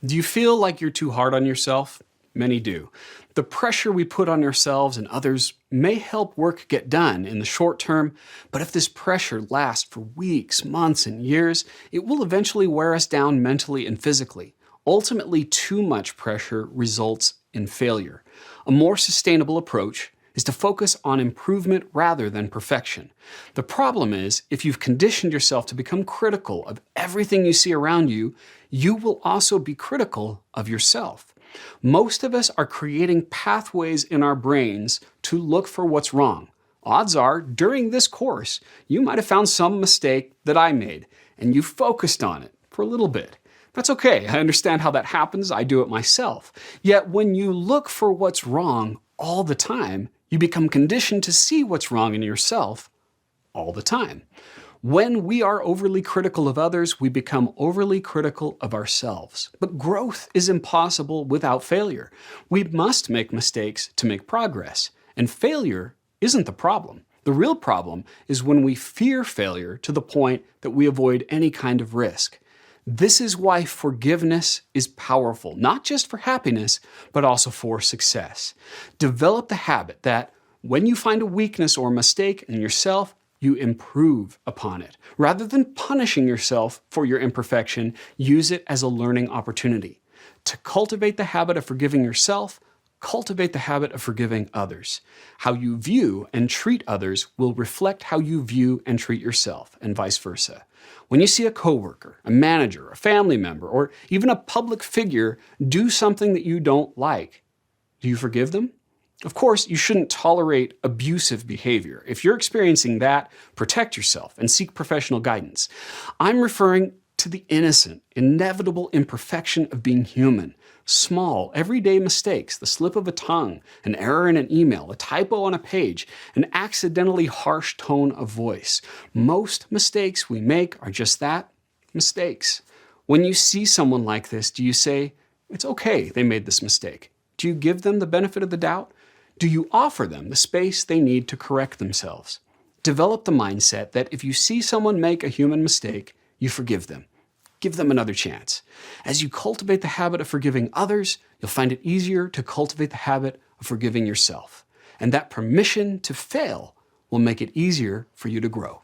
Do you feel like you're too hard on yourself? Many do. The pressure we put on ourselves and others may help work get done in the short term, but if this pressure lasts for weeks, months, and years, it will eventually wear us down mentally and physically. Ultimately, too much pressure results in failure. A more sustainable approach is to focus on improvement rather than perfection. The problem is, if you've conditioned yourself to become critical of everything you see around you, you will also be critical of yourself. Most of us are creating pathways in our brains to look for what's wrong. Odds are, during this course, you might have found some mistake that I made, and you focused on it for a little bit. That's okay, I understand how that happens, I do it myself. Yet when you look for what's wrong all the time, you become conditioned to see what's wrong in yourself all the time. When we are overly critical of others, we become overly critical of ourselves. But growth is impossible without failure. We must make mistakes to make progress. And failure isn't the problem. The real problem is when we fear failure to the point that we avoid any kind of risk. This is why forgiveness is powerful, not just for happiness, but also for success. Develop the habit that when you find a weakness or mistake in yourself, you improve upon it. Rather than punishing yourself for your imperfection, use it as a learning opportunity. To cultivate the habit of forgiving yourself, cultivate the habit of forgiving others. How you view and treat others will reflect how you view and treat yourself, and vice versa. When you see a coworker, a manager, a family member, or even a public figure do something that you don't like, do you forgive them? Of course, you shouldn't tolerate abusive behavior. If you're experiencing that, protect yourself and seek professional guidance. I'm referring to the innocent, inevitable imperfection of being human. Small, everyday mistakes, the slip of a tongue, an error in an email, a typo on a page, an accidentally harsh tone of voice. Most mistakes we make are just that, mistakes. When you see someone like this, do you say, it's okay, they made this mistake? Do you give them the benefit of the doubt? Do you offer them the space they need to correct themselves? Develop the mindset that if you see someone make a human mistake, you forgive them. Give them another chance. As you cultivate the habit of forgiving others, you'll find it easier to cultivate the habit of forgiving yourself. And that permission to fail will make it easier for you to grow.